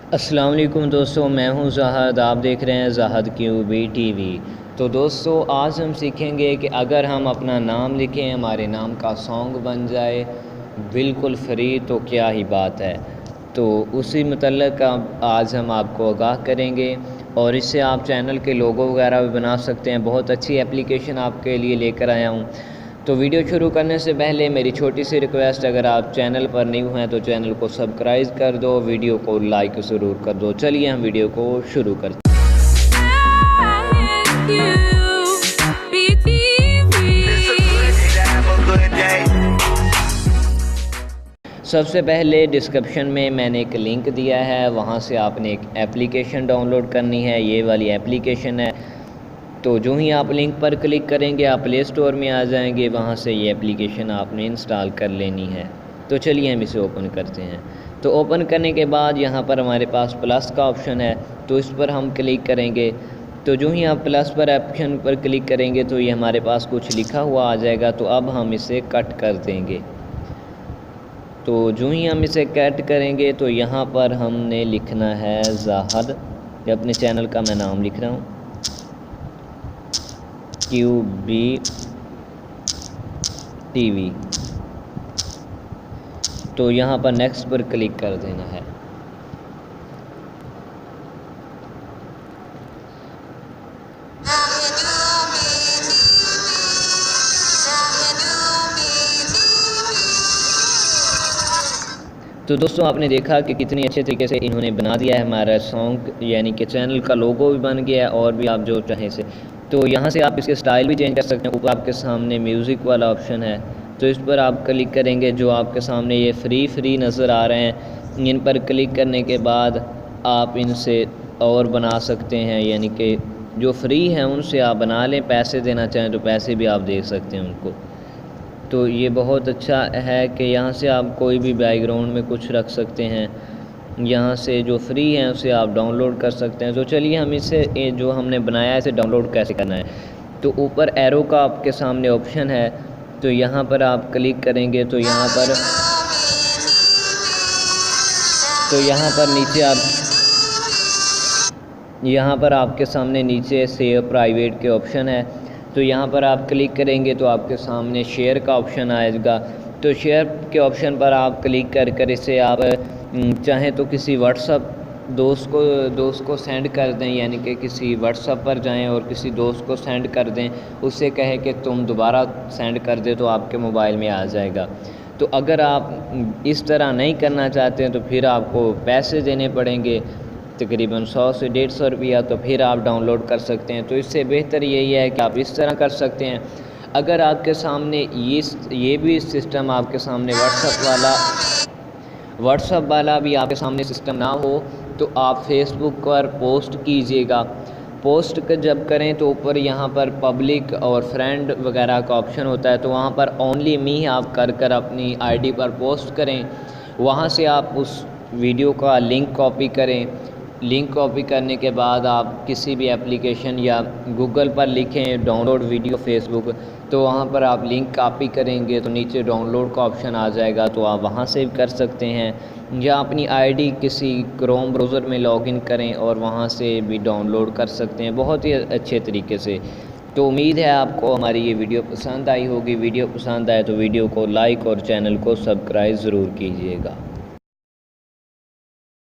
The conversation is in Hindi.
अस्सलाम वालेकुम दोस्तों, मैं हूं ज़ाहद। आप देख रहे हैं ज़ाहद क्यूबी टीवी। तो दोस्तों, आज हम सीखेंगे कि अगर हम अपना नाम लिखें, हमारे नाम का सॉन्ग बन जाए बिल्कुल फ्री, तो क्या ही बात है। तो उसी मतलब आज हम आपको आगाह करेंगे और इससे आप चैनल के लोगो वगैरह भी बना सकते हैं। बहुत अच्छी एप्लीकेशन आपके लिए लेकर आया हूँ। तो वीडियो शुरू करने से पहले मेरी छोटी सी रिक्वेस्ट, अगर आप चैनल पर न्यू हैं तो चैनल को सब्सक्राइब कर दो, वीडियो को लाइक ज़रूर कर दो। चलिए हम वीडियो को शुरू करते हैं। सबसे पहले डिस्क्रिप्शन में मैंने एक लिंक दिया है, वहाँ से आपने एक एप्लीकेशन डाउनलोड करनी है। ये वाली एप्लीकेशन है। तो जो ही आप लिंक पर क्लिक करेंगे आप प्ले स्टोर में आ जाएंगे, वहाँ से ये एप्लीकेशन आपने इंस्टॉल कर लेनी है। तो चलिए हम इसे ओपन करते हैं। तो ओपन करने के बाद यहाँ पर हमारे पास प्लस का ऑप्शन है, तो इस पर हम क्लिक करेंगे। तो जो ही आप प्लस पर ऑप्शन पर क्लिक करेंगे तो ये हमारे पास कुछ लिखा हुआ आ जाएगा। तो अब हम इसे कट कर देंगे। तो जो ही हम इसे कट करेंगे तो यहाँ पर हमने लिखना है ज़ाहद। अपने चैनल का मैं नाम लिख रहा हूँ, क्यूबी टीवी। तो यहाँ पर नेक्स्ट पर क्लिक कर देना है। तो दोस्तों, आपने देखा कि कितनी अच्छे तरीके से इन्होंने बना दिया है हमारा सॉन्ग, यानी कि चैनल का लोगो भी बन गया है और भी आप जो चाहें से। तो यहाँ से आप इसके स्टाइल भी चेंज कर सकते हैं। ऊपर आपके सामने म्यूज़िक वाला ऑप्शन है, तो इस पर आप क्लिक करेंगे। जो आपके सामने ये फ्री नज़र आ रहे हैं, इन पर क्लिक करने के बाद आप इनसे और बना सकते हैं, यानी कि जो फ्री हैं उनसे आप बना लें। पैसे देना चाहें तो पैसे भी आप दे सकते हैं उनको। तो ये बहुत अच्छा है कि यहाँ से आप कोई भी बैकग्राउंड में कुछ रख सकते हैं। यहाँ से जो फ्री है उसे आप डाउनलोड कर सकते हैं। तो चलिए हम इसे जो हमने बनाया है इसे डाउनलोड कैसे करना है। तो ऊपर एरो का आपके सामने ऑप्शन है, तो यहाँ पर आप क्लिक करेंगे। तो यहाँ पर नीचे यहाँ पर आपके सामने नीचे सेव प्राइवेट के ऑप्शन है, तो यहाँ पर आप क्लिक करेंगे तो आपके सामने शेयर का ऑप्शन आएगा। तो शेयर के ऑप्शन पर आप क्लिक कर इसे आप चाहें तो किसी व्हाट्सअप दोस्त को सेंड कर दें, यानी कि किसी व्हाट्सअप पर जाएं और किसी दोस्त को सेंड कर दें, उससे कहे कि तुम दोबारा सेंड कर दे, तो आपके मोबाइल में आ जाएगा। तो अगर आप इस तरह नहीं करना चाहते हैं तो फिर आपको पैसे देने पड़ेंगे, तकरीबन 100 से 150 रुपया। तो फिर आप डाउनलोड कर सकते हैं। तो इससे बेहतर यही है कि आप इस तरह कर सकते हैं। अगर आपके सामने ये भी सिस्टम आपके सामने व्हाट्सअप वाला भी आपके सामने सिस्टम ना हो, तो आप फेसबुक पर पोस्ट कीजिएगा। पोस्ट जब करें तो ऊपर यहाँ पर पब्लिक और फ्रेंड वगैरह का ऑप्शन होता है, तो वहाँ पर ओनली मी आप कर अपनी आईडी पर पोस्ट करें। वहाँ से आप उस वीडियो का लिंक कॉपी करें। लिंक कॉपी करने के बाद आप किसी भी एप्लीकेशन या गूगल पर लिखें डाउनलोड वीडियो फेसबुक, तो वहाँ पर आप लिंक कॉपी करेंगे तो नीचे डाउनलोड का ऑप्शन आ जाएगा, तो आप वहाँ से भी कर सकते हैं। या अपनी आईडी किसी क्रोम ब्राउज़र में लॉगिन करें और वहाँ से भी डाउनलोड कर सकते हैं बहुत ही अच्छे तरीके से। तो उम्मीद है आपको हमारी ये वीडियो पसंद आई होगी। वीडियो पसंद आए तो वीडियो को लाइक और चैनल को सब्सक्राइब ज़रूर कीजिएगा।